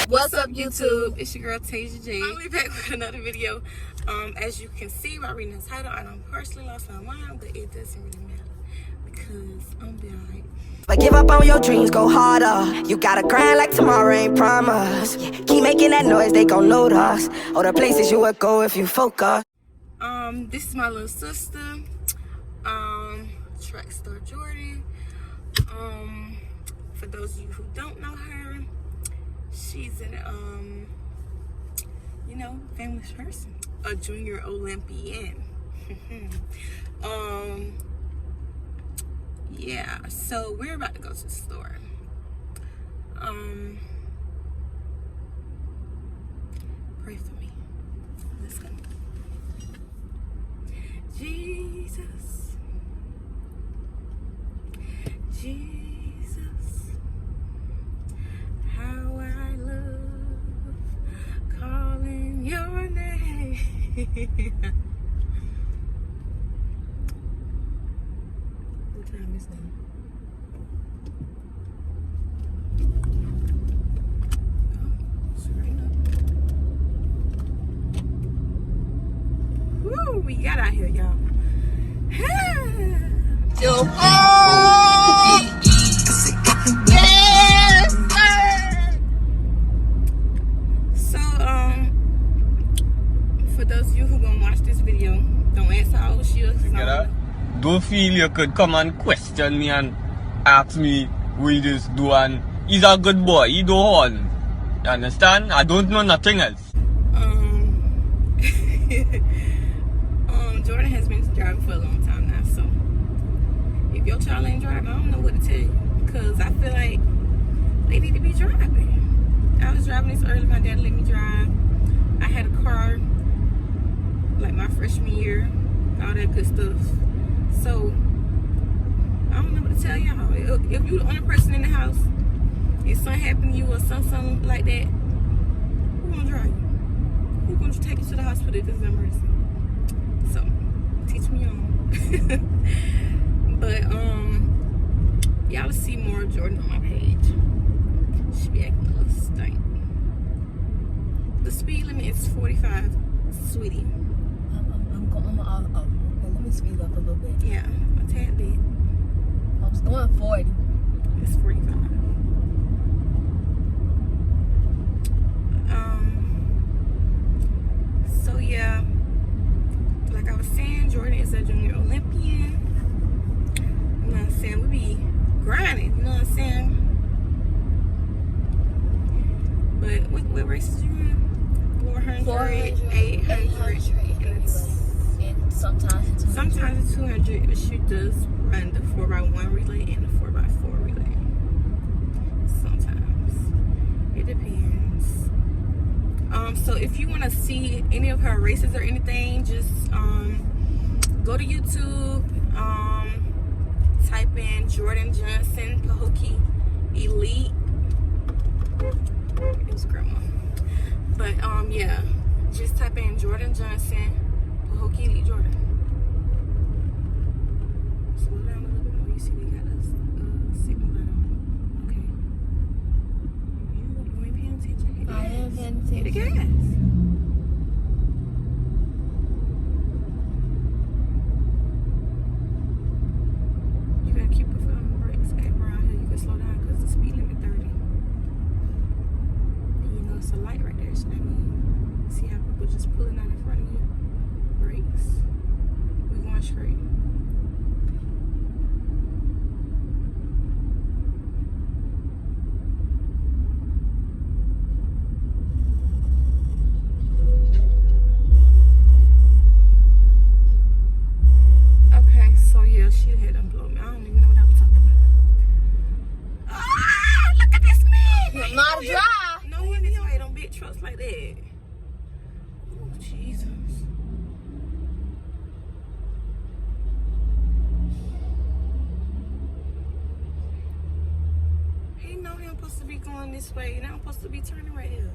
What's up, YouTube? It's your girl Tasia J. I'm back with another video. As you can see by reading the title, I don't partially lost my mind, but it doesn't really matter because I'm behind. But give up on your dreams, go harder. You gotta grind like tomorrow ain't promised. Yeah, keep making that noise, they gon' notice. All the places you would go if you focus. This is my little sister, track star Jordan. For those of you who don't know her, she's an famous person, a junior Olympian. Yeah, so we're about to go to the store. Pray for me. Let's go. Jesus, Jesus, how I love calling your name. What time is now? Woo, we got out here, y'all. So, for those of you who gonna watch this video, don't answer all she is. Don't feel you could come and question me and ask me what he just do, and he's a good boy, he do all. You understand? I don't know nothing else. Jordan has been driving for a long time now, so if your child ain't driving, I don't know what to tell you, because I feel like they need to be driving. I was driving this early, my dad let me drive. I had a car like my freshman year, all that good stuff. So I don't know what to tell y'all. If you the only person in the house, if something happened to you or something like that, who gonna drive you? Who gonna take you to the hospital if it's an emergency? So teach me on. But y'all will see more of Jordan on my page. She be acting a little stank. The speed limit is 45, sweetie. Let me speed up a little bit. Yeah, a tad bit. I was going 40. It's 45. So yeah, like I was saying, Jordan is a junior Olympian. You know what I'm saying? We be grinding, you know what I'm saying? But what races you in? 400, 800. And sometimes it's 200. Sometimes it's 200, but she does run the 4x1 relay and the 4x4 relay. Sometimes. It depends. So if you want to see any of her races or anything, just go to YouTube, type in Jordan Johnson Pahokee Elite. It was grandma. But yeah, just type in Jordan Johnson Pahokee Elite Jordan. Slow down a little bit more. You see they got us signal light on. Okay. You ain't paying attention. I am paying attention. Hit the gas. You gotta keep your foot on the brakes. Around here, you can slow down because the speed limit 30. And you know it's a light right there, so that means see how people just pulling out in front of you. Brakes. We going straight. Okay, so yeah, she had them blow me. I don't even know what I was talking about. Ah, look at this man! You know how to drive. No, he don't ride on big trucks like that. Oh, Jesus. He know he supposed to be going this way, and I'm supposed to be turning right here.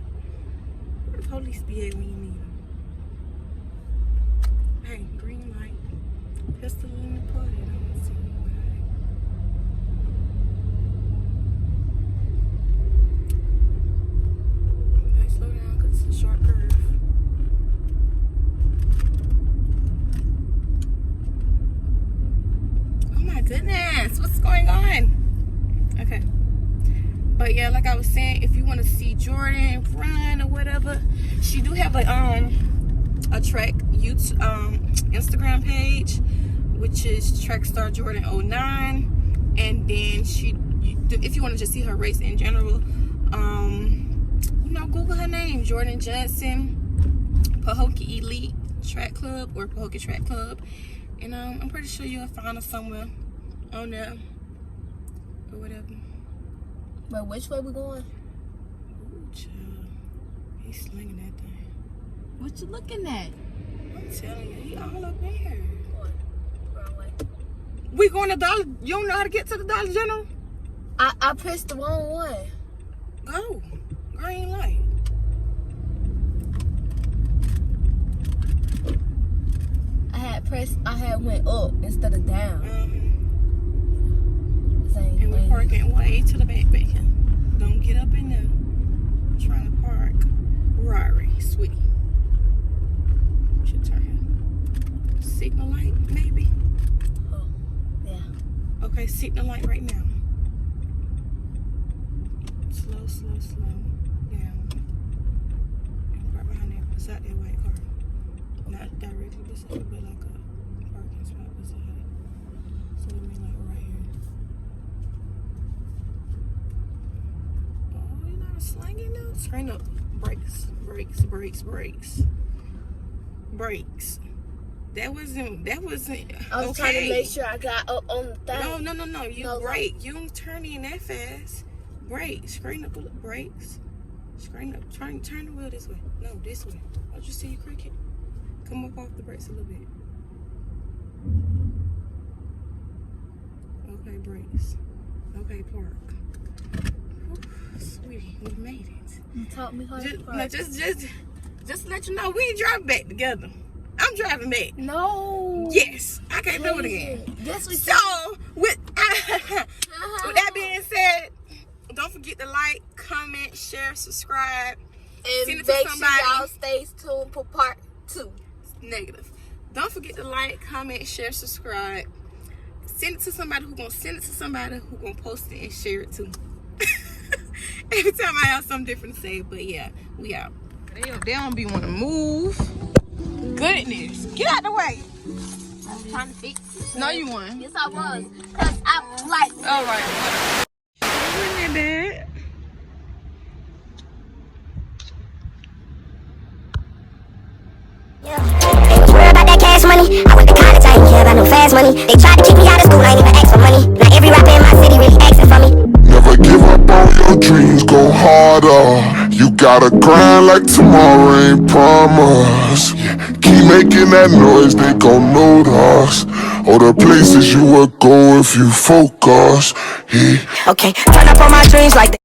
Where the police be at when you need them? Hey, green light. Pistol in the party. I don't see nobody. goodness, what's going on? Okay. But yeah, like I was saying, if you want to see Jordan run or whatever, she do have a track YouTube Instagram page, which is Trackstar Jordan 09. And then if you want to just see her race in general, Google her name, Jordan Johnson, Pahokee Elite Track Club or Pahokee Track Club, and I'm pretty sure you'll find her somewhere on there or whatever. But which way we going? Ooh, child. He's slinging that thing. What you looking at? I'm telling you, he all up in here. Wrong way. We going to Dollar. You don't know how to get to the Dollar General? I pressed the wrong one. Go. Green light. I had went up instead of down. Same And we're thing. parking way to the back here. Don't get up in there. I'm trying to park. Rari, sweetie. Should turn here. Signal light, maybe. Oh, yeah. Okay, signal light right now. Slow, slow, slow. Down. And park behind that. Beside that white car. Not directly beside it, but like a parking spot beside it. So we mean like right here. Oh, you're not slanging now? Screen up. Brakes. Brakes. Brakes. Brakes. Brakes. That wasn't I was okay. trying to make sure I got up on the thing. No. You No, brake. You don't turn in that fast. Brake. Screen up. Brakes. Screen up. Turn the wheel this way. No, this way. Don't you see you cricket? Come up off the brakes a little bit. Okay, brakes. Okay, park. Whew, sweetie, we made it. You taught me how to park. Just to let you know, we ain't driving back together. I'm driving back. No. Yes, I can't do it again. Yes, we So, with that being said, don't forget to like, comment, share, subscribe. Send And it to make sure somebody. y'all stay tuned for part 2. Negative. Don't forget to like, comment, share, subscribe. Send it to somebody who's gonna send it to somebody who's gonna post it and share it too. Every time I have something different to say, but yeah, we out. They don't be wanna move. Goodness, get out the way. I was trying to fix it. No, you won. Yes, I was. Because I like. All right. Wasn't that bad? They was worried about that cash money. I went to college, I ain't care about no fast money. They tried to keep me out of school, I ain't even asked for money. Now every rapper in my city really asking for me. Never give up on your dreams, go harder. You gotta grind like tomorrow ain't promised. Keep making that noise, they gon' notice. All the places you would go if you focus. Okay, turn up on my dreams like that.